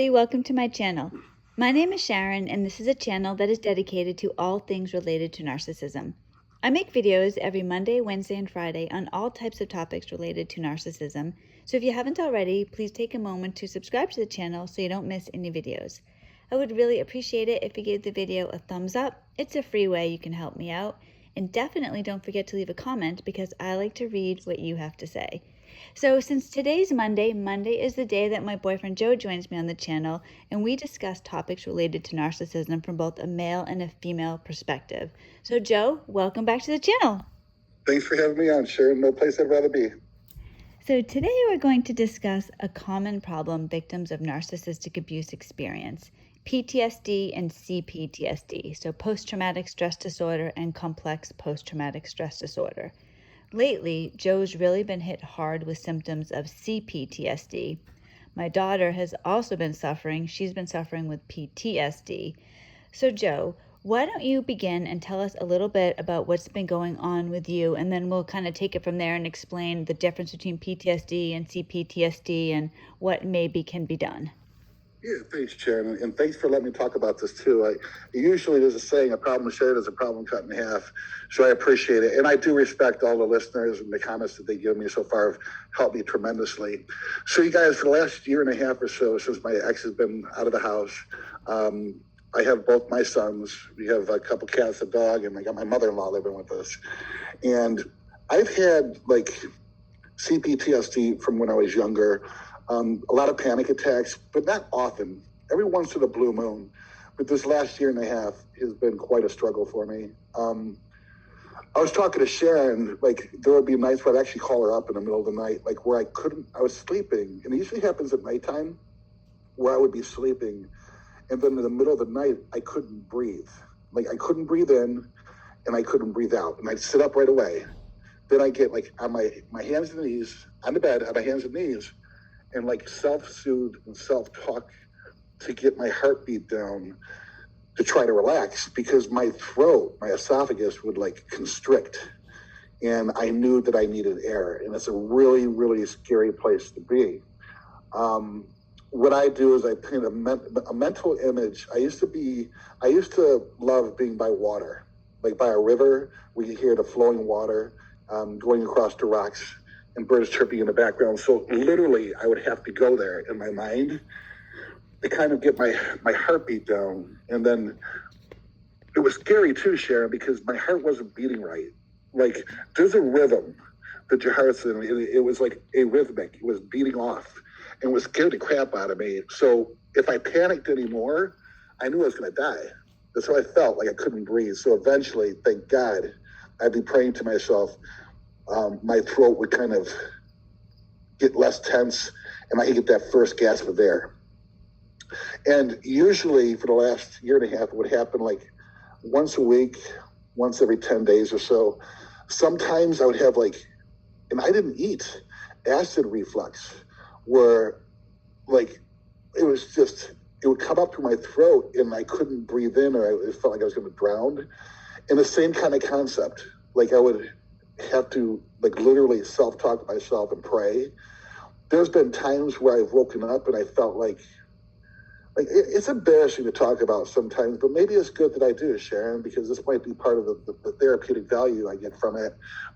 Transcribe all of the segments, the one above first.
everybody, welcome to my channel. My name is Sharon and this is a channel that is dedicated to all things related to narcissism. I make videos every Monday, Wednesday, and Friday on all types of topics related to narcissism, so if you haven't already, please take a moment to subscribe to the channel so you don't miss any videos. I would really appreciate it if you gave the video a thumbs up. It's a free way you can help me out, and definitely don't forget to leave a comment because I like to read what you have to say. So since today's Monday is the day that my boyfriend Joe joins me on the channel, and we discuss topics related to narcissism from both a male and a female perspective. So Joe, welcome back to the channel. Thanks for having me on, Sharon. No place I'd rather be. So today we're going to discuss a common problem victims of narcissistic abuse experience, PTSD and CPTSD, so post-traumatic stress disorder and complex post-traumatic stress disorder. Lately, Joe's really been hit hard with symptoms of CPTSD. My daughter has also been suffering. She's been suffering with PTSD. So Joe, why don't you begin and tell us a little bit about what's been going on with you, and then we'll kind of take it from there and explain the difference between PTSD and CPTSD and what maybe can be done. Yeah, thanks, Sharon, and thanks for letting me talk about this too. Usually there's a saying, a problem shared is a problem cut in half, so I appreciate it. And I do respect all the listeners, and the comments that they give me so far have helped me tremendously. So you guys, for the last year and a half or so, since my ex has been out of the house, I have both my sons. We have a couple cats, a dog, and I got my mother-in-law living with us. And I've had like CPTSD from when I was younger. A lot of panic attacks, but not often. Every once in a blue moon. But this last year and a half has been quite a struggle for me. I was talking to Sharon, like there would be nights where I'd actually call her up in the middle of the night, like where I was sleeping, and it usually happens at nighttime, where I would be sleeping, and then in the middle of the night, I couldn't breathe. Like I couldn't breathe in, and I couldn't breathe out, and I'd sit up right away. Then I get like on my hands and knees, on the bed, on my hands and knees, and like self-soothe and self-talk to get my heartbeat down to try to relax, because my throat, my esophagus would like constrict, and I knew that I needed air, and it's a really, really scary place to be. What I do is I paint a mental image. I used to love being by water, like by a river where you hear the flowing water going across the rocks and birds chirping in the background. So literally I would have to go there in my mind to kind of get my heartbeat down. And then it was scary too, Sharon, because my heart wasn't beating right. Like there's a rhythm that your heart's in. It was like arrhythmic. It was beating off and was scared the crap out of me. So if I panicked anymore, I knew I was going to die. That's how I felt, like I couldn't breathe. So eventually, thank God, I'd be praying to myself, my throat would kind of get less tense and I could get that first gasp of air. And usually for the last year and a half, it would happen like once a week, once every 10 days or so. Sometimes I would have like, and I didn't eat, acid reflux, where like it would come up through my throat and I couldn't breathe in, or it felt like I was going to drown. And the same kind of concept, like I would have to like literally self-talk to myself and pray. There's been times where I've woken up and I felt like it's embarrassing to talk about sometimes, but maybe it's good that I do, Sharon, because this might be part of the therapeutic value I get from it,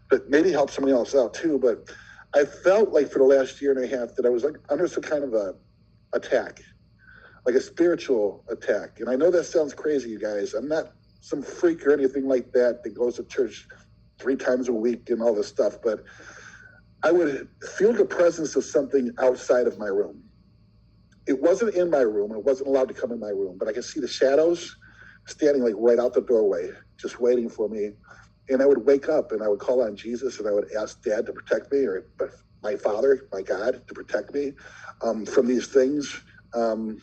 but maybe help somebody else out too. But I felt like for the last year and a half that I was like under some kind of a attack, like a spiritual attack. And I know that sounds crazy, you guys. I'm not some freak or anything like that goes to church 3 times a week and all this stuff, but I would feel the presence of something outside of my room. It wasn't in my room, and it wasn't allowed to come in my room, but I could see the shadows standing like right out the doorway, just waiting for me. And I would wake up and I would call on Jesus and I would ask Dad to protect me, or my Father, my God, to protect me from these things. But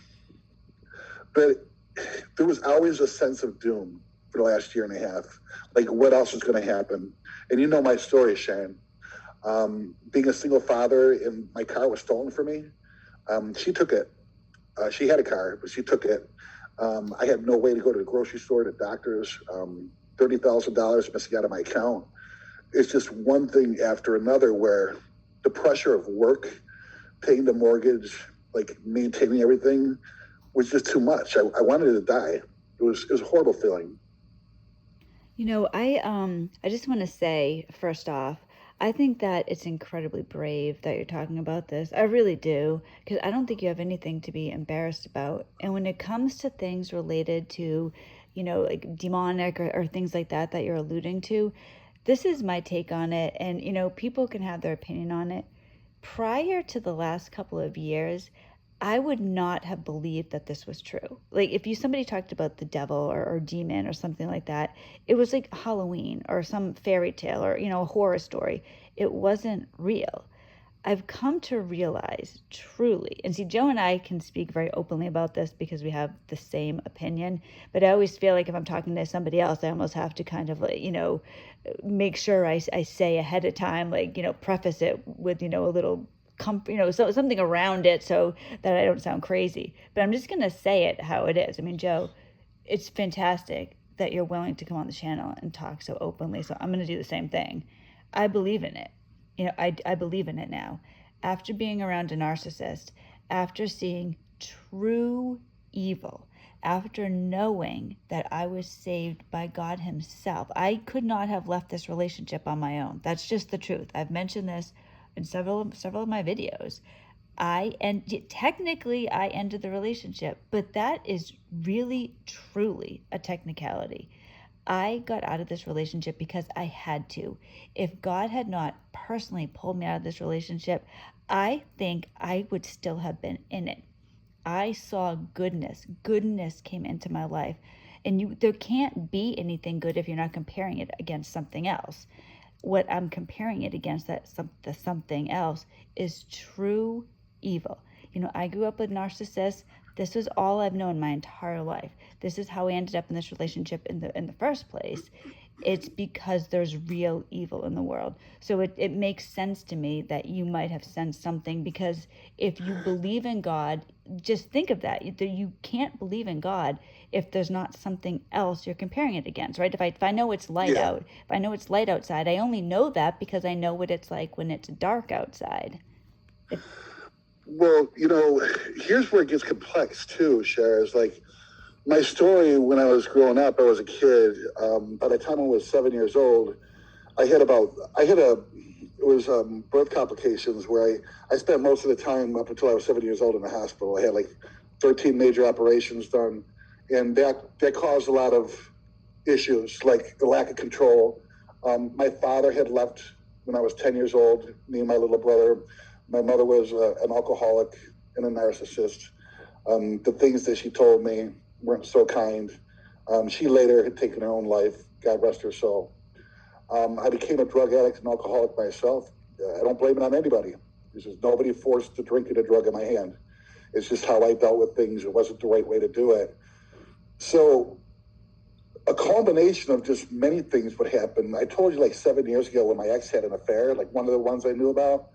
there was always a sense of doom for the last year and a half. Like what else is going to happen? And you know my story, Sharon. Being a single father, and my car was stolen from me. She took it. She had a car, but she took it. I had no way to go to the grocery store, to doctors, $30,000 missing out of my account. It's just one thing after another, where the pressure of work, paying the mortgage, like maintaining everything was just too much. I wanted to die. It was a horrible feeling. I just want to say, first off, I think that it's incredibly brave that you're talking about this. I really do, because I don't think you have anything to be embarrassed about. And when it comes to things related to, like demonic or things like that you're alluding to, this is my take on it. And, people can have their opinion on it. Prior to the last couple of years, I would not have believed that this was true. Like if somebody talked about the devil or demon or something like that, it was like Halloween or some fairy tale or, a horror story. It wasn't real. I've come to realize truly, and see, Joe and I can speak very openly about this because we have the same opinion, but I always feel like if I'm talking to somebody else, I almost have to kind of, like, make sure I say ahead of time, like, preface it with, a little so something around it so that I don't sound crazy. But I'm just going to say it how it is. I mean, Joe, it's fantastic that you're willing to come on the channel and talk so openly. So I'm going to do the same thing. I believe in it. I believe in it now. After being around a narcissist, after seeing true evil, after knowing that I was saved by God himself, I could not have left this relationship on my own. That's just the truth. I've mentioned this in several of my videos. Technically I ended the relationship, but that is really truly a technicality. I got out of this relationship because I had to. If God had not personally pulled me out of this relationship, I think I would still have been in it. I saw goodness. Goodness came into my life. And there can't be anything good if you're not comparing it against something else. What I'm comparing it against, the something else, is true evil. I grew up with narcissists. This was all I've known my entire life. This is how I ended up in this relationship in the first place. It's because there's real evil in the world. So it makes sense to me that you might have sensed something, because if you believe in God, just think of that. You can't believe in God if there's not something else you're comparing it against, right? If I know it's light out, if I know it's light outside, I only know that because I know what it's like when it's dark outside. Well, here's where it gets complex too, Cher. Is like my story when I was growing up. I was a kid. By the time I was 7 years old, it was birth complications where I spent most of the time up until I was 7 years old in the hospital. I had like 13 major operations done, and that caused a lot of issues, like the lack of control. My father had left when I was 10 years old, me and my little brother. My mother was an alcoholic and a narcissist. The things that she told me weren't so kind. She later had taken her own life, God rest her soul. I became a drug addict and alcoholic myself. I don't blame it on anybody. There's just nobody forced to drink a drug in my hand. It's just how I dealt with things. It wasn't the right way to do it. So a combination of just many things would happen. I told you like 7 years ago when my ex had an affair, like one of the ones I knew about.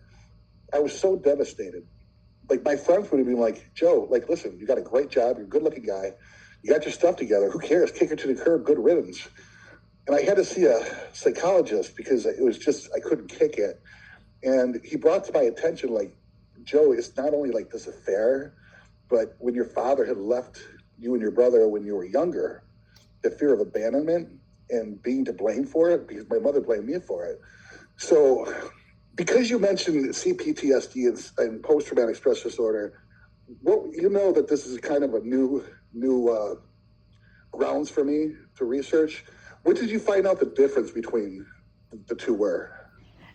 I was so devastated. Like my friends would have been like, Joe, like, listen, you got a great job. You're a good looking guy. You got your stuff together. Who cares? Kick her to the curb. Good riddance. And I had to see a psychologist because it was just, I couldn't kick it. And he brought to my attention, like, Joe, it's not only like this affair, but when your father had left you and your brother when you were younger, the fear of abandonment and being to blame for it, because my mother blamed me for it. So because you mentioned CPTSD and post-traumatic stress disorder, that this is kind of a new grounds for me to research. What did you find out the difference between the two were?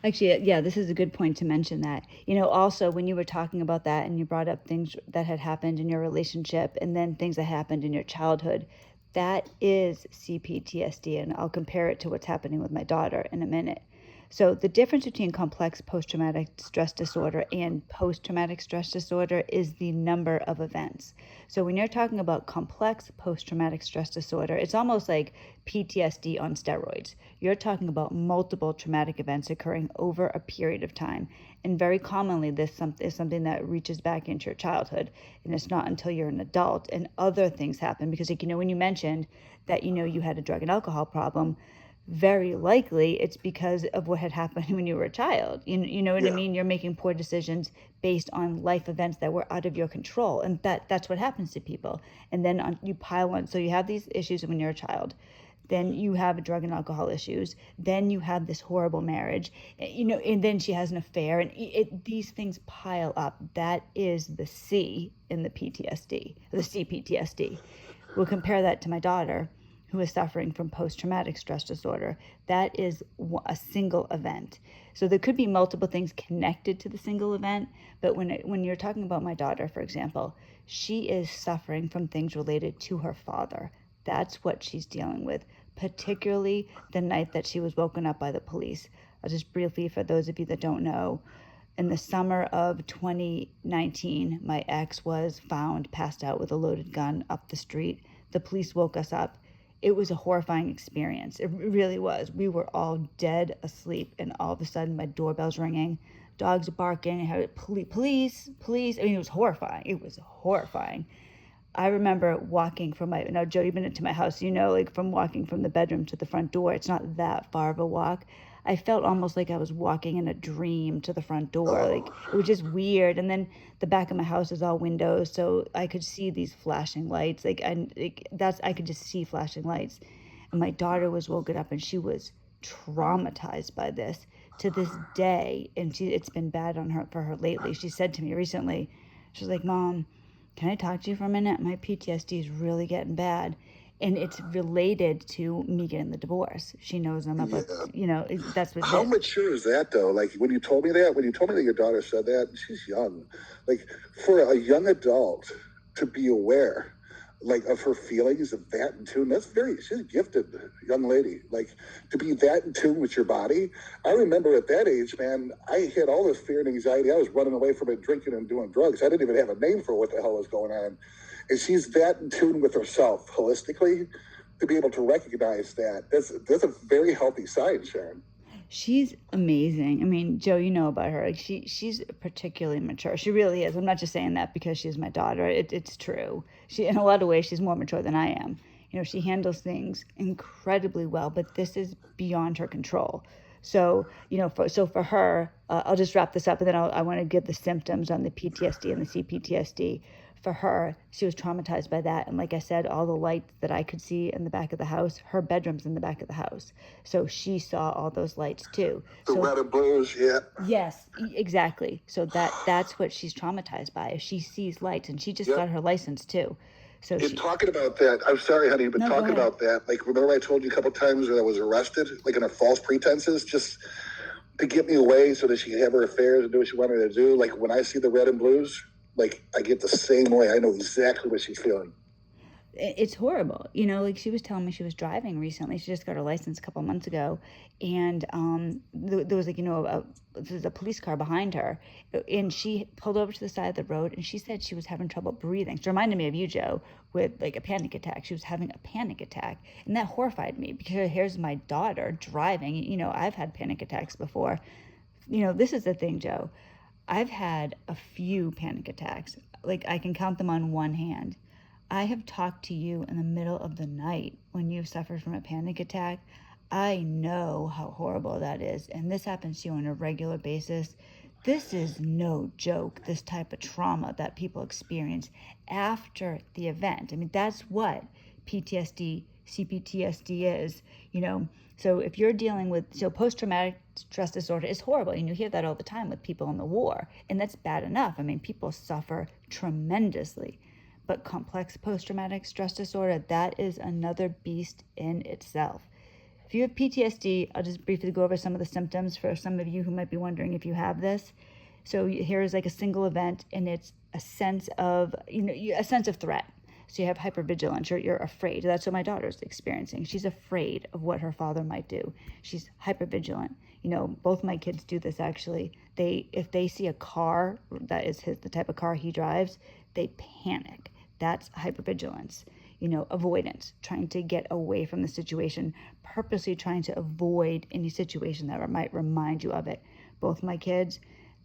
Actually, yeah, this is a good point to mention that. Also when you were talking about that and you brought up things that had happened in your relationship and then things that happened in your childhood, that is CPTSD, and I'll compare it to what's happening with my daughter in a minute. So the difference between complex post-traumatic stress disorder and post-traumatic stress disorder is the number of events. So when you're talking about complex post-traumatic stress disorder, it's almost like PTSD on steroids. You're talking about multiple traumatic events occurring over a period of time. And very commonly, this is something that reaches back into your childhood. And it's not until you're an adult and other things happen. Because when you mentioned that, you had a drug and alcohol problem, very likely it's because of what had happened when you were a child. You know what I Yeah. mean? You're making poor decisions based on life events that were out of your control. And that's what happens to people. And then you pile on. So you have these issues when you're a child. Then you have drug and alcohol issues. Then you have this horrible marriage, and then she has an affair. And these things pile up. That is the C in the PTSD, the CPTSD. We'll compare that to my daughter, who is suffering from post-traumatic stress disorder. That is a single event. So there could be multiple things connected to the single event, but when you're talking about my daughter, for example, she is suffering from things related to her father. That's what she's dealing with, particularly the night that she was woken up by the police. I'll just briefly, for those of you that don't know, in the summer of 2019, my ex was found passed out with a loaded gun up the street. The police woke us up. It was a horrifying experience. It really was. We were all dead asleep, and all of a sudden my doorbell's ringing, dogs barking, I had police. I mean, it was horrifying. It was horrifying. I remember walking from now, Joe, you've been into my house, like from walking from the bedroom to the front door, it's not that far of a walk. I felt almost like I was walking in a dream to the front door. Like, it was just weird. And then the back of my house is all windows, so I could see these flashing lights. I could just see flashing lights. And my daughter was woken up, and she was traumatized by this to this day. And it's been bad for her lately. She said to me recently, she was like, "Mom, can I talk to you for a minute? My PTSD is really getting bad." And it's related to me getting the divorce. She knows I'm up, that's what. How mature is that, though? Like, when you told me that your daughter said that, she's young. Like, for a young adult to be aware, like, of her feelings, of that in tune, she's a gifted young lady. Like, to be that in tune with your body. I remember at that age, man, I had all this fear and anxiety. I was running away from it, drinking and doing drugs. I didn't even have a name for what the hell was going on. And she's that in tune with herself holistically to be able to recognize that. That's a very healthy side, Sharon. She's amazing. I mean, Joe, you know about her. Like, she's particularly mature. She really is. I'm not just saying that because she's my daughter. It's true. In a lot of ways, she's more mature than I am. She handles things incredibly well, but this is beyond her control. So, for her, I'll just wrap this up, and then I want to give the symptoms on the PTSD and the CPTSD. For her, she was traumatized by that. And like I said, all the lights that I could see in the back of the house, her bedroom's in the back of the house. So she saw all those lights too. The red and blues, yeah. Yes, exactly. So that's what she's traumatized by. If she sees lights, and she just got her license too. So talking about that, I'm sorry, honey, but talking about that, like, remember I told you a couple of times that I was arrested, like, under false pretenses, just to get me away so that she could have her affairs and do what she wanted to do. Like, when I see the red and blues, like, I get the same way. I know exactly what she's feeling. It's horrible. Like, she was telling me she was driving recently. She just got her license a couple months ago. And there was, there's a police car behind her. And she pulled over to the side of the road, and she said she was having trouble breathing. She reminded me of you, Joe, with, like, a panic attack. She was having a panic attack. And that horrified me, because here's my daughter driving. I've had panic attacks before. This is the thing, Joe. I've had a few panic attacks. Like, I can count them on one hand. I have talked to you in the middle of the night when you've suffered from a panic attack. I know how horrible that is. And this happens to you on a regular basis. This is no joke, this type of trauma that people experience after the event. I mean, that's what PTSD, CPTSD is, So if you're dealing with, post-traumatic stress disorder is horrible. And you hear that all the time with people in the war. And that's bad enough. I mean, people suffer tremendously. But complex post-traumatic stress disorder, that is another beast in itself. If you have PTSD, I'll just briefly go over some of the symptoms for some of you who might be wondering if you have this. So here is like a single event, and it's a sense of, a sense of threat. So you have hypervigilance, you're afraid. That's what my daughter's experiencing. She's afraid of what her father might do. She's hypervigilant. Both my kids do this, actually. If they see a car that is the type of car he drives, they panic. That's hypervigilance. Avoidance, trying to get away from the situation, purposely trying to avoid any situation that might remind you of it. Both my kids,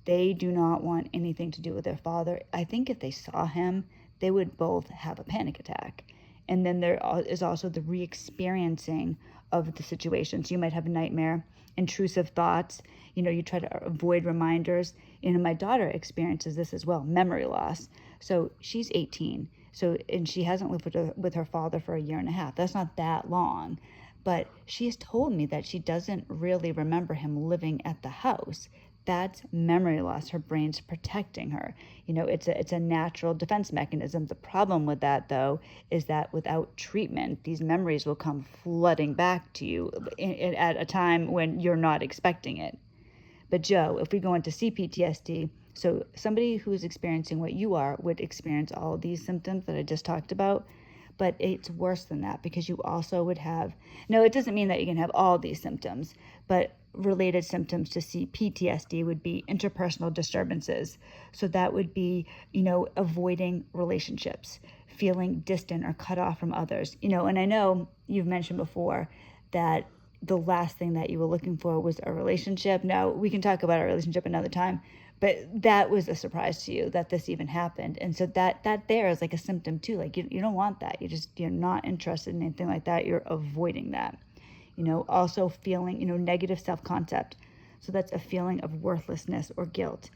they do not want anything to do with their father. I think if they saw him, they would both have a panic attack. And then there is also the re-experiencing of the situation. So you might have a nightmare, intrusive thoughts, you try to avoid reminders. My daughter experiences this as well, memory loss. So she's 18. And she hasn't lived with her father for a year and a half. That's not that long. But she's told me that she doesn't really remember him living at the house. That's memory loss. Her brain's protecting her. It's a natural defense mechanism. The problem with that, though, is that without treatment, these memories will come flooding back to you at a time when you're not expecting it. But Joe, if we go into CPTSD, so somebody who's experiencing what you are would experience all of these symptoms that I just talked about. But it's worse than that, because you also would have, no, it doesn't mean that you can have all these symptoms, but related symptoms to PTSD would be interpersonal disturbances. So that would be, avoiding relationships, feeling distant or cut off from others. And I know you've mentioned before that the last thing that you were looking for was a relationship. Now, we can talk about a relationship another time, but that was a surprise to you that this even happened. And so that there is like a symptom too. Like you don't want that. You're not interested in anything like that. You're avoiding that. Also feeling, negative self-concept. So that's a feeling of worthlessness or guilt.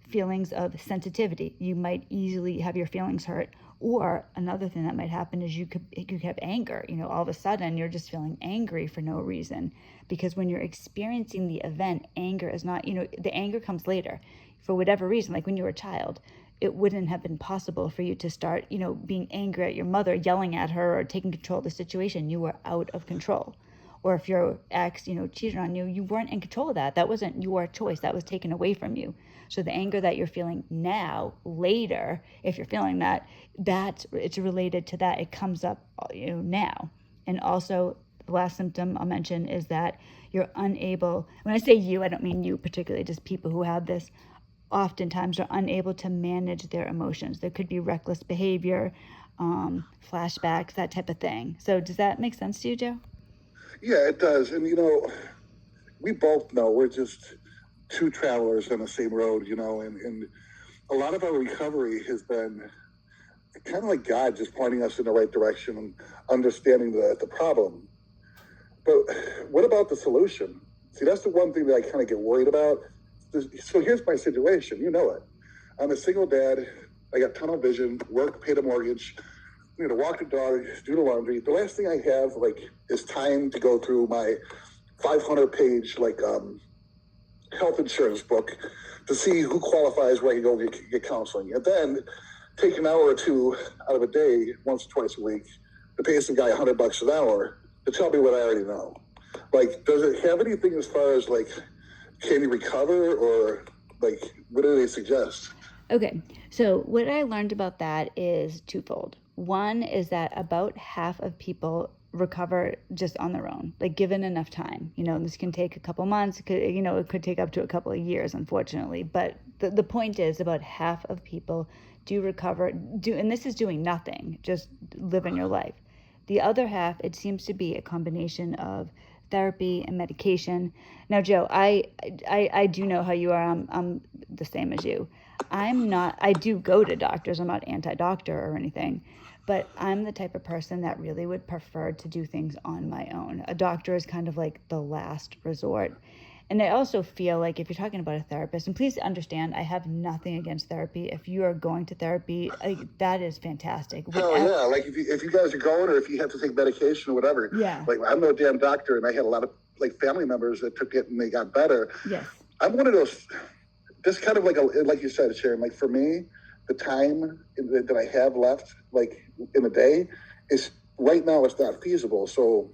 Feelings of sensitivity. You might easily have your feelings hurt. Or another thing that might happen is you could have anger. All of a sudden you're just feeling angry for no reason. Because when you're experiencing the event, anger is not, the anger comes later. For whatever reason, like when you were a child, it wouldn't have been possible for you to start, being angry at your mother, yelling at her, or taking control of the situation. You were out of control. Or if your ex, cheated on you, you weren't in control of that. That wasn't your choice. That was taken away from you. So the anger that you're feeling now, later, if you're feeling that, it's related to that. It comes up, now. And also, the last symptom I'll mention is that you're unable, when I say you, I don't mean you particularly, just people who have this, oftentimes are unable to manage their emotions. There could be reckless behavior, flashbacks, that type of thing. So does that make sense to you, Joe? Yeah, it does. And, we both know we're just two travelers on the same road, and a lot of our recovery has been kind of like God just pointing us in the right direction and understanding the problem. But what about the solution? See, that's the one thing that I kind of get worried about. So here's my situation. You know it. I'm a single dad. I got tunnel vision, work, pay the mortgage, walk the dog, do the laundry. The last thing I have, is time to go through my 500-page, health insurance book to see who qualifies where I can go get counseling. And then take an hour or two out of a day, once or twice a week, to pay some guy $100 an hour to tell me what I already know. Does it have anything as far as, can you recover, or, what do they suggest? Okay, so what I learned about that is twofold. One is that about half of people recover just on their own, given enough time. This can take a couple months, it could take up to a couple of years, unfortunately. But the point is, about half of people do recover, and this is doing nothing, just living your life. The other half, it seems to be a combination of therapy and medication. Now, Joe, I do know how you are. I'm the same as you. I do go to doctors. I'm not anti-doctor or anything, but I'm the type of person that really would prefer to do things on my own. A doctor is kind of like the last resort. And I also feel like if you're talking about a therapist, and please understand, I have nothing against therapy. If you are going to therapy, that is fantastic. Oh yeah, if you guys are going, or if you have to take medication or whatever. Yeah. I'm no damn doctor, and I had a lot of family members that took it and they got better. Yes. I'm one of those. Just kind of like you said, Sharon. For me, the time that I have left, in the day, is right now. It's not feasible. So,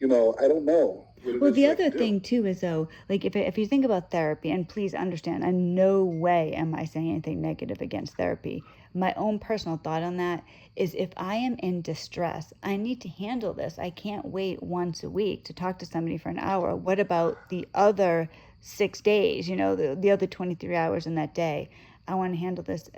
I don't know. Well, the other thing too is, though, if you think about therapy, and please understand, in no way am I saying anything negative against therapy. My own personal thought on that is, if I am in distress, I need to handle this. I can't wait once a week to talk to somebody for an hour. What about the other 6 days, the other 23 hours in that day? I want to handle this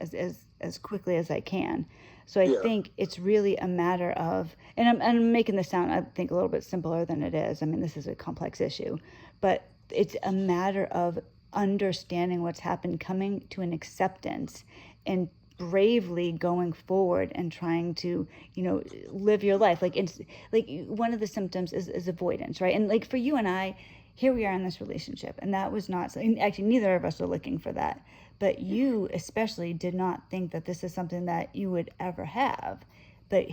as quickly as I can. So I think it's really a matter of, and I'm making this sound, I think, a little bit simpler than it is. I mean, this is a complex issue, but it's a matter of understanding what's happened, coming to an acceptance, and bravely going forward and trying to, live your life. Like it's like one of the symptoms is avoidance, right? And like for you and I, here we are in this relationship, and that was not, actually neither of us are looking for that, but you especially did not think that this is something that you would ever have. But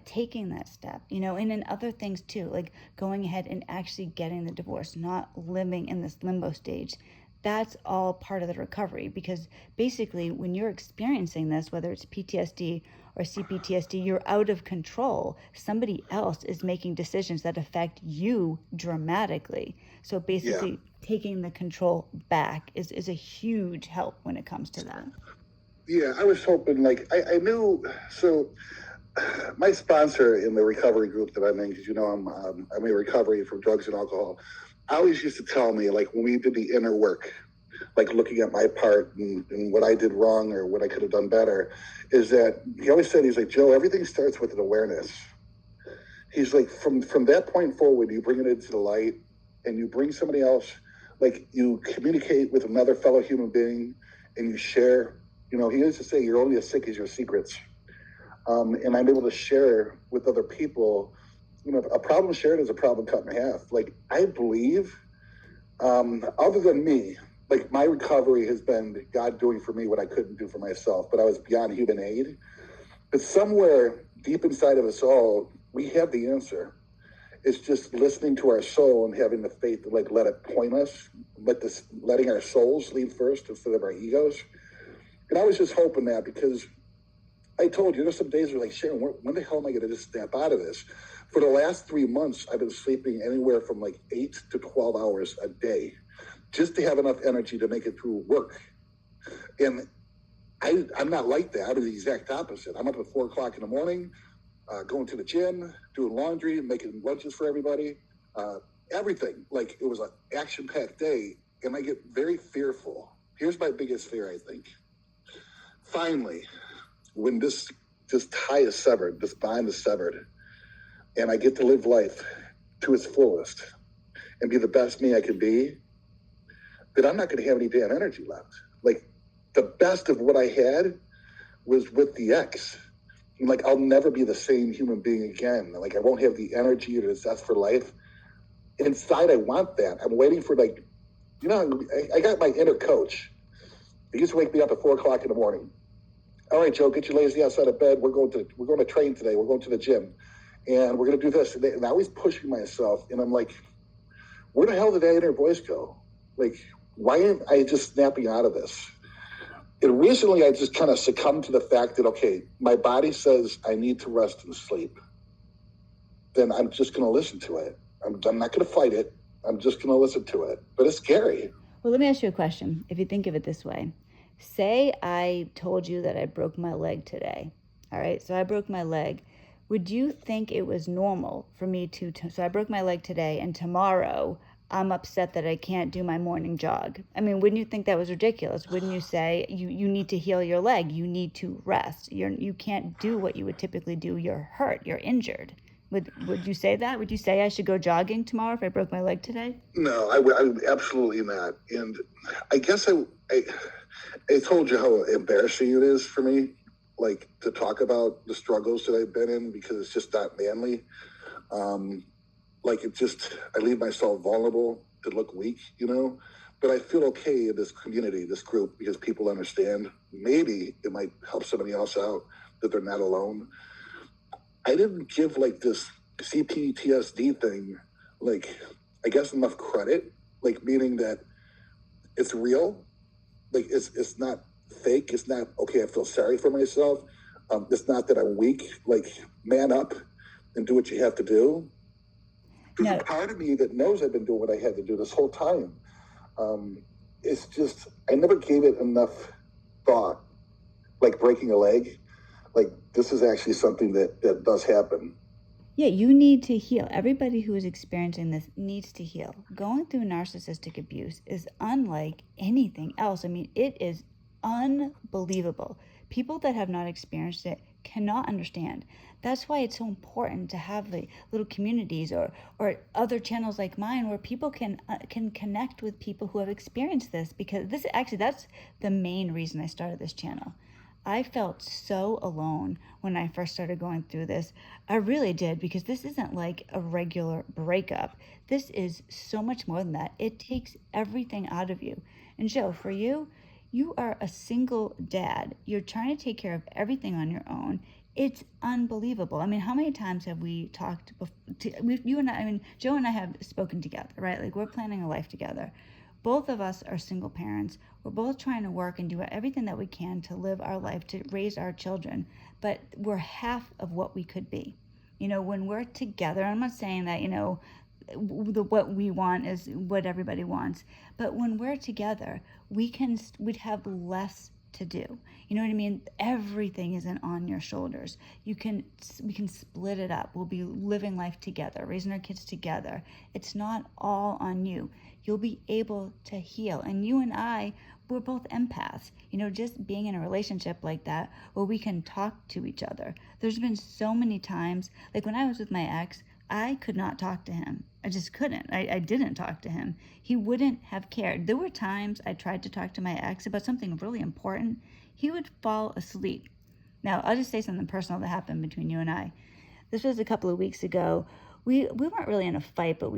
taking that step, and in other things too, like going ahead and actually getting the divorce, not living in this limbo stage, that's all part of the recovery. Because basically when you're experiencing this, whether it's PTSD or CPTSD, you're out of control. Somebody else is making decisions that affect you dramatically. So basically taking the control back is a huge help when it comes to that. Yeah, I was hoping, like, I knew, so my sponsor in the recovery group that I'm in, because I'm in recovery from drugs and alcohol, always used to tell me, like, when we did the inner work, like looking at my part and what I did wrong or what I could have done better, is that he always said, he's like, Joe, everything starts with an awareness. He's like, from that point forward, you bring it into the light and you bring somebody else, like you communicate with another fellow human being and you share. He used to say, you're only as sick as your secrets. And I'm able to share with other people, a problem shared is a problem cut in half. Like, I believe, other than me, like my recovery has been God doing for me what I couldn't do for myself, but I was beyond human aid. But somewhere deep inside of us all, we have the answer. It's just listening to our soul and having the faith to like let it point us, letting our souls lead first instead of our egos. And I was just hoping that, because I told you, there's some days where like, Sharon, when the hell am I going to just snap out of this? For the last 3 months, I've been sleeping anywhere from like 8 to 12 hours a day, just to have enough energy to make it through work. And I'm not like that. I'm the exact opposite. I'm up at 4 o'clock in the morning, going to the gym, doing laundry, making lunches for everybody, everything. Like, it was an action-packed day, and I get very fearful. Here's my biggest fear, I think. Finally, when this tie is severed, this bond is severed, and I get to live life to its fullest and be the best me I could be, that I'm not going to have any damn energy left. Like, the best of what I had was with the ex. And like, I'll never be the same human being again. Like, I won't have the energy or the zest for life. Inside, I want that. I'm waiting for, like, I got my inner coach. He used to wake me up at 4 o'clock in the morning. All right, Joe, get your lazy ass out of bed. We're going to train today. We're going to the gym, and we're going to do this. And I was pushing myself, and I'm like, where the hell did that inner voice go? Like, why am I just snapping out of this? And recently, I just kind of succumbed to the fact that, okay, my body says I need to rest and sleep. Then I'm just going to listen to it. I'm not going to fight it. I'm just going to listen to it. But it's scary. Well, let me ask you a question. If you think of it this way, say I told you that I broke my leg today. All right, so I broke my leg. Would you think it was normal for me so I broke my leg today, and tomorrow I'm upset that I can't do my morning jog? I mean, wouldn't you think that was ridiculous? Wouldn't you say you need to heal your leg? You need to rest. You can't do what you would typically do. You're hurt. You're injured. Would you say that? Would you say I should go jogging tomorrow if I broke my leg today? No, I would absolutely not. And I guess I told you how embarrassing it is for me, like, to talk about the struggles that I've been in, because it's just not manly. Like, I leave myself vulnerable to look weak, but I feel okay in this community, this group, because people understand. Maybe it might help somebody else out, that they're not alone. I didn't give like this CPTSD thing, like, I guess enough credit, like, meaning that it's real. Like, it's not fake. It's not, okay, I feel sorry for myself. It's not that I'm weak. Like, man up and do what you have to do. There's a part of me that knows I've been doing what I had to do this whole time. It's just, I never gave it enough thought, like breaking a leg. Like, this is actually something that does happen. Yeah, you need to heal. Everybody who is experiencing this needs to heal. Going through narcissistic abuse is unlike anything else. I mean, it is unbelievable. People that have not experienced it cannot understand. That's why it's so important to have the little communities or other channels like mine where people can connect with people who have experienced this, because that's the main reason I started this channel. I felt so alone when I first started going through this. I really did, because this isn't like a regular breakup. This is so much more than that. It takes everything out of you. And Joe, for you, you are a single dad. You're trying to take care of everything on your own. It's unbelievable. I mean, how many times have we talked? You and I mean, Joe and I have spoken together, right? Like, we're planning a life together. Both of us are single parents. We're both trying to work and do everything that we can to live our life, to raise our children, but we're half of what we could be. When we're together, I'm not saying that, what we want is what everybody wants, but when we're together, we'd have less to do. You know what I mean? Everything isn't on your shoulders. We can split it up. We'll be living life together, raising our kids together. It's not all on you. You'll be able to heal. And you and I, we're both empaths. Just being in a relationship like that where we can talk to each other. There's been so many times, like when I was with my ex, I could not talk to him. I just couldn't. I didn't talk to him. He wouldn't have cared. There were times I tried to talk to my ex about something really important. He would fall asleep. Now, I'll just say something personal that happened between you and I. This was a couple of weeks ago. We weren't really in a fight, but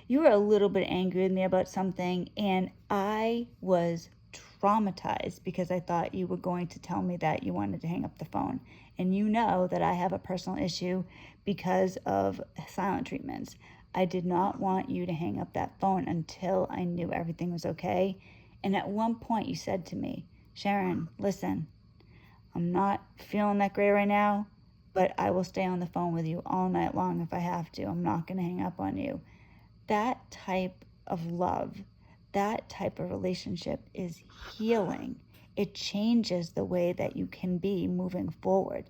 you were a little bit angry with me about something, and I was traumatized because I thought you were going to tell me that you wanted to hang up the phone. And you know that I have a personal issue because of silent treatments. I did not want you to hang up that phone until I knew everything was okay. And at one point you said to me, Sharon, listen, I'm not feeling that great right now, but I will stay on the phone with you all night long if I have to. I'm not going to hang up on you. That type of love, that type of relationship is healing. It changes the way that you can be moving forward.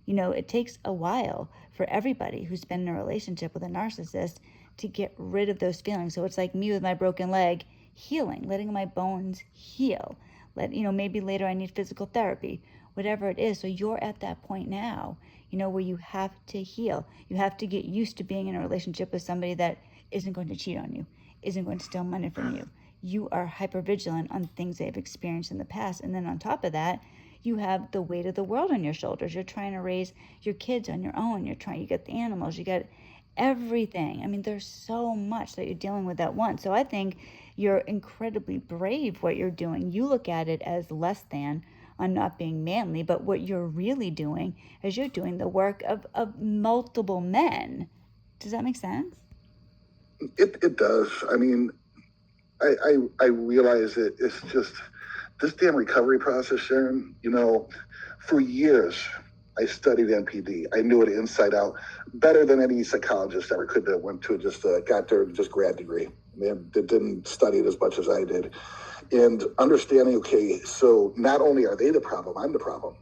It takes a while for everybody who's been in a relationship with a narcissist to get rid of those feelings. So it's like me with my broken leg, healing, letting my bones heal. Maybe later I need physical therapy, whatever it is. So you're at that point now, where you have to heal. You have to get used to being in a relationship with somebody that isn't going to cheat on you, isn't going to steal money from you. You are hypervigilant on things they've experienced in the past. And then on top of that, you have the weight of the world on your shoulders. You're trying to raise your kids on your own. You got the animals, you got everything. I mean, there's so much that you're dealing with at once. So I think you're incredibly brave what you're doing. You look at it as less than on not being manly, but what you're really doing is you're doing the work of multiple men. Does that make sense? It does. I mean, I realize it's just this damn recovery process, Sharon. For years I studied NPD. I knew it inside out better than any psychologist ever could have went to got their grad degree. They didn't study it as much as I did. And understanding, okay, so not only are they the problem, I'm the problem.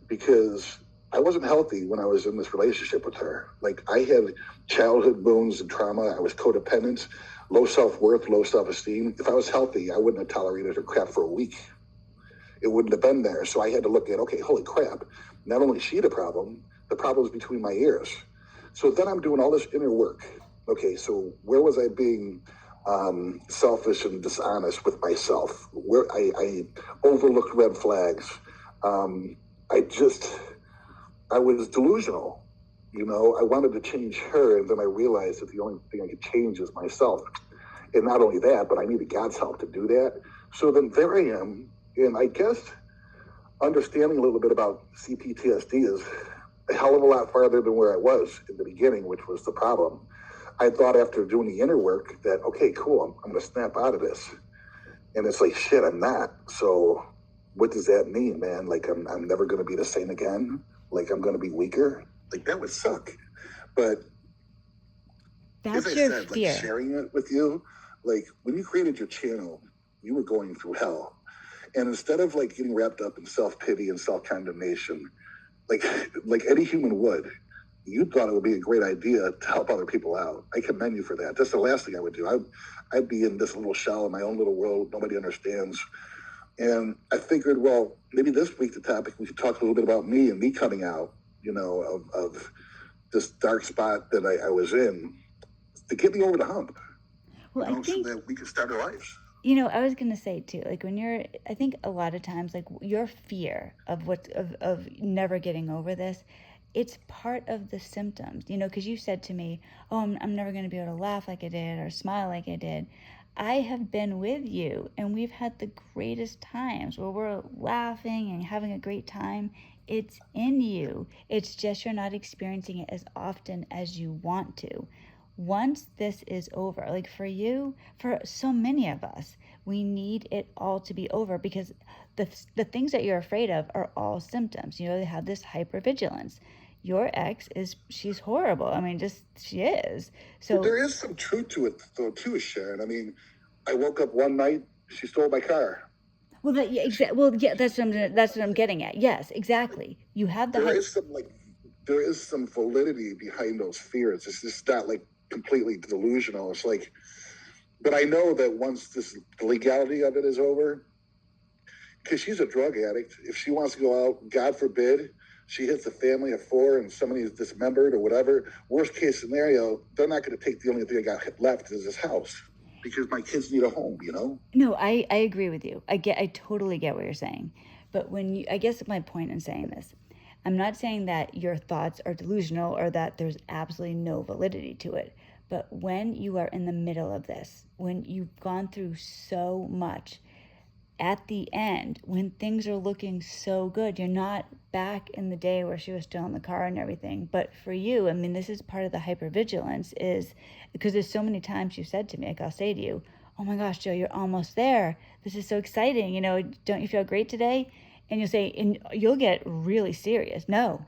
Because I wasn't healthy when I was in this relationship with her. Like, I had childhood wounds and trauma. I was codependent, low self-worth, low self-esteem. If I was healthy, I wouldn't have tolerated her crap for a week. It wouldn't have been there. So I had to look at, okay, holy crap. Not only is she the problem is between my ears. So then I'm doing all this inner work. Okay, so where was I being selfish and dishonest with myself? Where I overlooked red flags. I was delusional. I wanted to change her, and then I realized that the only thing I could change is myself. And not only that, but I needed God's help to do that. So then there I am, and I guess understanding a little bit about CPTSD is a hell of a lot farther than where I was in the beginning, which was the problem. I thought after doing the inner work that, okay, cool, I'm going to snap out of this. And it's like, shit, I'm not. So what does that mean, man? Like, I'm never going to be the same again? Like, I'm going to be weaker? Like, that would suck. But that's as I your said, fear. Like, sharing it with you, like, when you created your channel, you were going through hell. And instead of like getting wrapped up in self-pity and self-condemnation, like any human would, you thought it would be a great idea to help other people out. I commend you for that. That's the last thing I would do. I'd be in this little shell in my own little world. Nobody understands. And I figured, well, maybe this week the topic, we could talk a little bit about me and me coming out, of this dark spot that I was in to get me over the hump. Well, I think so that we could start our lives. I was gonna say too, like I think a lot of times, like your fear of of never getting over this, it's part of the symptoms, because you said to me, oh, I'm never gonna be able to laugh like I did or smile like I did. I have been with you and we've had the greatest times where we're laughing and having a great time. It's in you. It's just you're not experiencing it as often as you want to. Once this is over, like for you, for so many of us, we need it all to be over because the things that you're afraid of are all symptoms. They have this hypervigilance. Your ex she's horrible. I mean, just she is. But So there is some truth to it, though, too, Sharon. I mean, I woke up one night, she stole my car. well, yeah, that's what I'm getting at. Yes, exactly. You have the There hype. is some there is some validity behind those fears. It's just not like completely delusional. It's like, but I know that once the legality of it is over, because she's a drug addict. If she wants to go out, God forbid, she hits a family of four and somebody is dismembered or whatever. Worst case scenario, they're not going to take the only thing I got left is this house because my kids need a home. No, I agree with you. I totally get what you're saying. But I guess my point in saying this, I'm not saying that your thoughts are delusional or that there's absolutely no validity to it. But when you are in the middle of this, when you've gone through so much, at the end, when things are looking so good, you're not back in the day where she was still in the car and everything. But for you, I mean, this is part of the hypervigilance, is because there's so many times you said to me, like I'll say to you, oh my gosh, Joe, you're almost there. This is so exciting. Don't you feel great today? And you'll say, and you'll get really serious. No,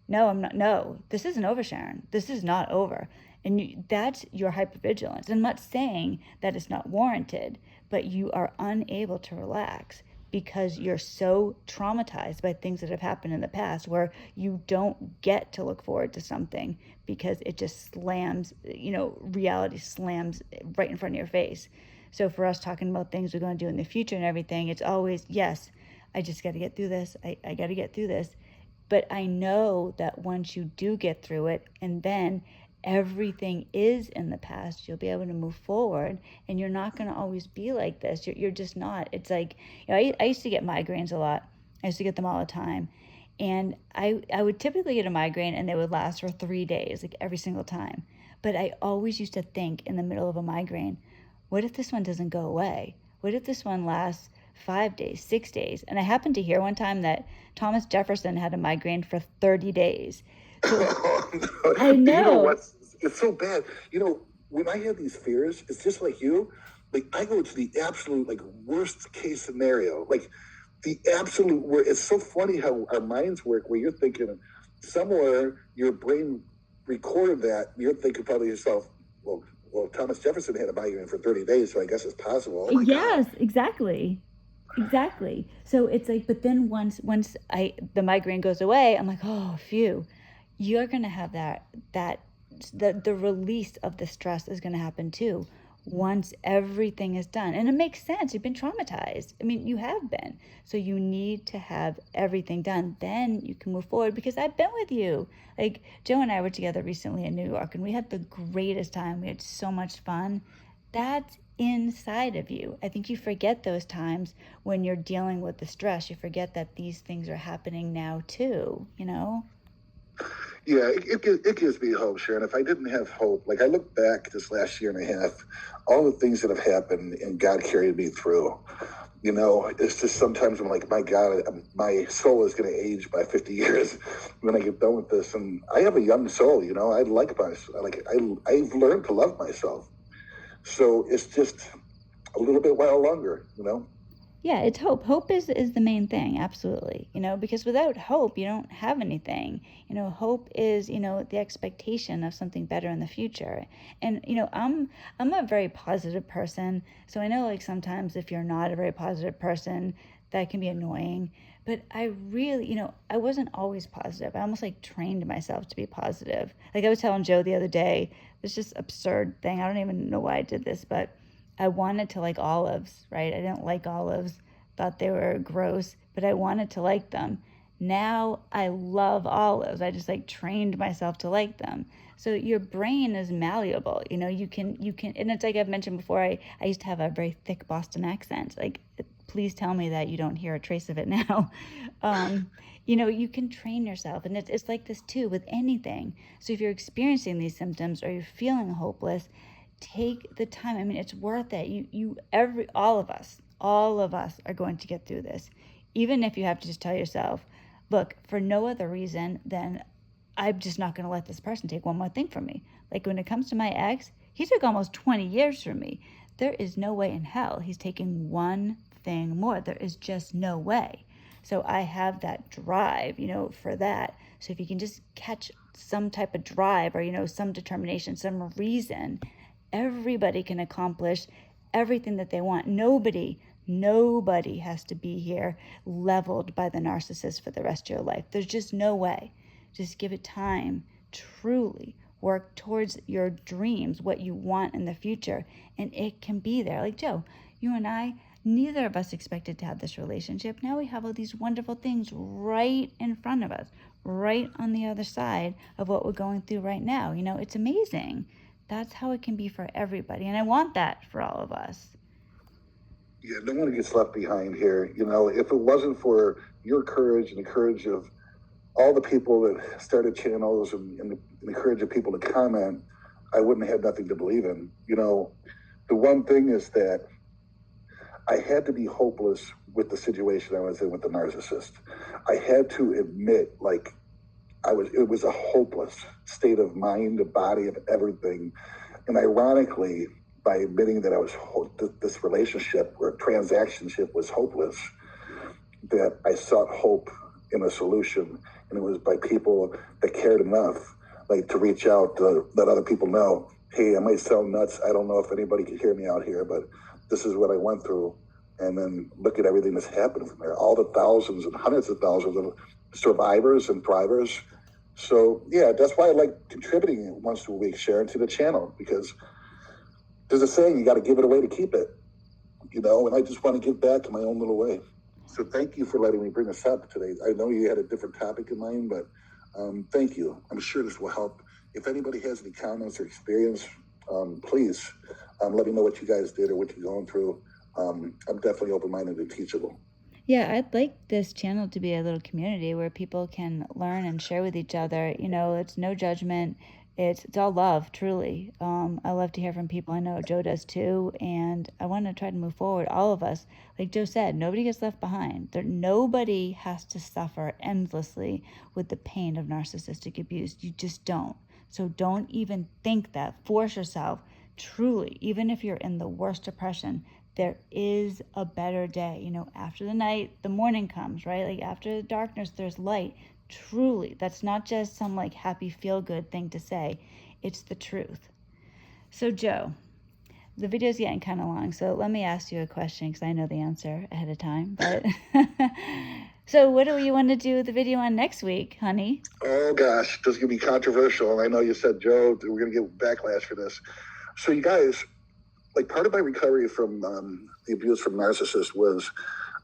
I'm not. No, this isn't over, Sharon. This is not over. And that's your hypervigilance. I'm not saying that it's not warranted, but you are unable to relax because you're so traumatized by things that have happened in the past where you don't get to look forward to something because it just slams, reality slams right in front of your face. So for us talking about things we're going to do in the future and everything, it's always, yes, I just got to get through this. I got to get through this. But I know that once you do get through it and then everything is in the past, you'll be able to move forward and you're not going to always be like this. You're just not. It's like, I used to get migraines a lot. I used to get them all the time. And I would typically get a migraine and they would last for 3 days, like every single time. But I always used to think in the middle of a migraine, what if this one doesn't go away? What if this one lasts 5 days, 6 days? And I happened to hear one time that Thomas Jefferson had a migraine for 30 days. So, I You know know. what? It's so bad. When I have these fears, it's just like you. Like I go to the absolute worst case scenario. Like the absolute where it's so funny how our minds work where you're thinking somewhere your brain recorded that, you're thinking probably to yourself, well, Thomas Jefferson had a migraine for 30 days, so I guess it's possible. Oh my Yes, God. exactly. So it's like, but then once the migraine goes away, I'm like, oh, phew. You're gonna have the release of the stress is gonna happen too once everything is done. And it makes sense. You've been traumatized. I mean, you have been. So you need to have everything done. Then you can move forward because I've been with you. Like Joe and I were together recently in New York and we had the greatest time. We had so much fun. That's inside of you. I think you forget those times when you're dealing with the stress. You forget that these things are happening now too. Yeah, it gives me hope, Sharon. If I didn't have hope, like I look back this last year and a half, all the things that have happened and God carried me through. It's just sometimes I'm like, my God, my soul is going to age by 50 years when I get done with this. And I have a young soul, I like myself. I've learned to love myself. So it's just a little bit while longer. Yeah, it's hope. Hope is the main thing, absolutely. Because without hope, you don't have anything. Hope is, the expectation of something better in the future. And, I'm a very positive person. So I know like sometimes if you're not a very positive person, that can be annoying. But I really, I wasn't always positive. I almost like trained myself to be positive. Like I was telling Joe the other day, this just absurd thing. I don't even know why I did this, but I wanted to like olives, right? I didn't like olives, thought they were gross, but I wanted to like them. Now I love olives. I just like trained myself to like them. So your brain is malleable. You can, and it's like I've mentioned before, I used to have a very thick Boston accent. Like, please tell me that you don't hear a trace of it now. You can train yourself, and it's like this too with anything. So if you're experiencing these symptoms or you're feeling hopeless, take the time. I mean, it's worth it. All of us are going to get through this. Even if you have to just tell yourself, look, for no other reason than I'm just not going to let this person take one more thing from me. Like when it comes to my ex, he took almost 20 years from me. There is no way in hell he's taking one thing more. There is just no way. So I have that drive, for that. So if you can just catch some type of drive or, some determination, some reason, everybody can accomplish everything that they want. Nobody has to be here leveled by the narcissist for the rest of your life. There's just no way. Just give it time. Truly work towards your dreams, what you want in the future, and it can be there. Like Joe, you and I, neither of us expected to have this relationship. Now we have all these wonderful things right in front of us, right on the other side of what we're going through right now. It's amazing. That's how it can be for everybody, and I want that for all of us. Yeah, no one gets left behind here. If it wasn't for your courage and the courage of all the people that started channels and the courage of people to comment, I wouldn't have nothing to believe in. The one thing is that I had to be hopeless with the situation I was in with the narcissist. I had to admit, it was a hopeless state of mind, of body, of everything. And ironically, by admitting that this relationship or transactionship was hopeless, that I sought hope in a solution. And it was by people that cared enough, to reach out to let other people know, hey, I might sound nuts. I don't know if anybody can hear me out here, but this is what I went through. And then look at everything that's happened from there. All the thousands and hundreds of thousands of survivors and thrivers. So yeah, that's why I like contributing once a week, Sharon, to the channel, because there's a saying, you got to give it away to keep it, and I just want to give back in my own little way. So thank you for letting me bring this up today. I know you had a different topic in mind, but thank you. I'm sure this will help. If anybody has any comments or experience, please let me know what you guys did or what you're going through. I'm definitely open-minded and teachable. Yeah, I'd like this channel to be a little community where people can learn and share with each other. It's no judgment. It's all love, truly. I love to hear from people. I know Joe does too, and I want to try to move forward, all of us. Like Joe said, nobody gets left behind. Nobody has to suffer endlessly with the pain of narcissistic abuse. You just don't. So don't even think that. Force yourself, truly, even if you're in the worst depression, there is a better day. After the night, the morning comes, right? After the darkness, there's light. Truly, that's not just some happy feel-good thing to say. It's the truth. So Joe, the video's getting kind of long, so let me ask you a question because I know the answer ahead of time. But so what do you want to do the video on next week, honey? Oh gosh, this is gonna be controversial, and I know you said, Joe, we're gonna get backlash for this. So you guys, part of my recovery from the abuse from narcissists was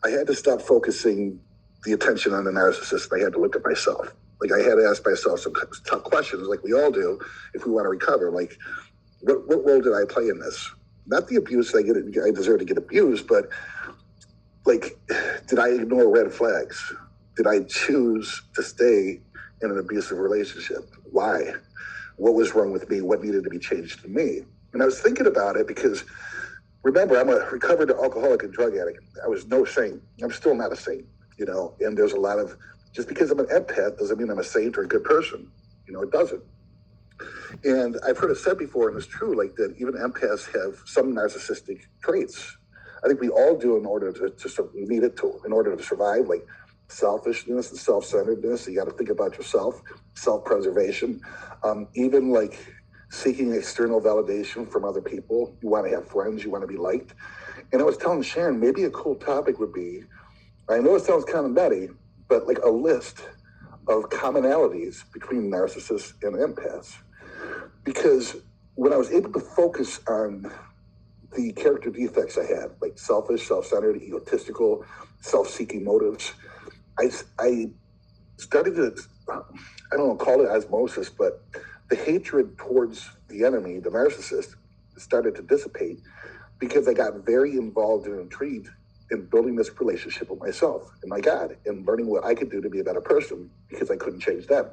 I had to stop focusing the attention on the narcissist. I had to look at myself. I had to ask myself some tough questions, like we all do, if we want to recover. What role did I play in this? Not the abuse I deserve to get abused, but did I ignore red flags? Did I choose to stay in an abusive relationship? Why? What was wrong with me? What needed to be changed in me? And I was thinking about it because, remember, I'm a recovered alcoholic and drug addict. I was no saint. I'm still not a saint, and there's a lot of, just because I'm an empath doesn't mean I'm a saint or a good person. It doesn't. And I've heard it said before, and it's true, that even empaths have some narcissistic traits. I think we all do in order in order to survive, selfishness and self-centeredness. You got to think about yourself, self-preservation, even seeking external validation from other people. You want to have friends, you want to be liked. And I was telling Sharon, maybe a cool topic would be, I know it sounds kind of nutty, but a list of commonalities between narcissists and empaths. Because when I was able to focus on the character defects I had, selfish, self-centered, egotistical, self-seeking motives, I started to, I don't know, call it osmosis, but the hatred towards the enemy, the narcissist, started to dissipate because I got very involved and intrigued in building this relationship with myself and my God and learning what I could do to be a better person because I couldn't change them.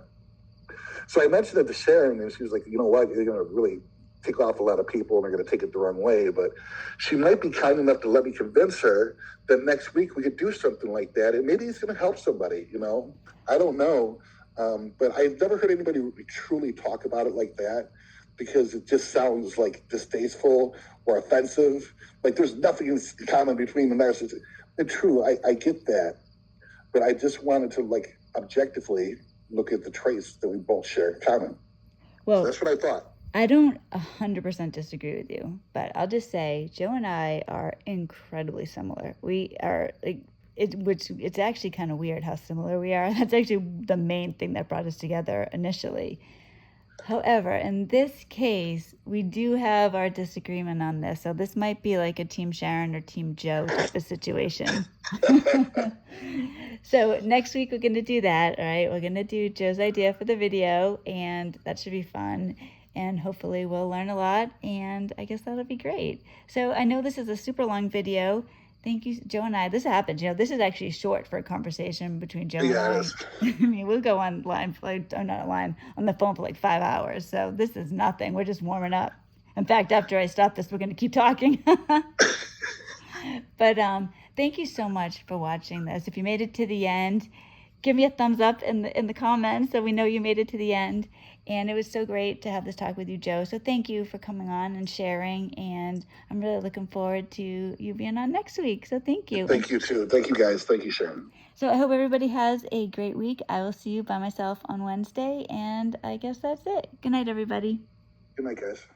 So I mentioned it to Sharon, and she was like, you know what, you're going to really tick off a lot of people and they're going to take it the wrong way. But she might be kind enough to let me convince her that next week we could do something like that. And maybe it's going to help somebody, you know? I don't know. But I've never heard anybody truly talk about it like that because it just sounds like distasteful or offensive. Like there's nothing in common between the narcissist. And true, I get that. But I just wanted to like objectively look at the traits that we both share in common. Well, so that's what I thought. I don't 100% disagree with you, but I'll just say Joe and I are incredibly similar. We are like which it's actually kind of weird how similar we are. That's actually the main thing that brought us together initially. However, in this case, we do have our disagreement on this. So this might be like a Team Sharon or Team Joe type of situation. So next week we're going to do that, all right? We're going to do Joe's idea for the video, and that should be fun. And hopefully we'll learn a lot, and I guess that'll be great. So I know this is a super long video. Thank you, Joe and I. This happens, you know, this is actually short for a conversation between Joe and I. I mean, we'll go on on the phone for like 5 hours. So this is nothing. We're just warming up. In fact, after I stop this, we're going to keep talking. But thank you so much for watching this. If you made it to the end, give me a thumbs up in the comments so we know you made it to the end. And it was so great to have this talk with you, Joe. So thank you for coming on and sharing. And I'm really looking forward to you being on next week. So thank you. Thank you, too. Thank you, guys. Thank you, Sharon. So I hope everybody has a great week. I will see you by myself on Wednesday. And I guess that's it. Good night, everybody. Good night, guys.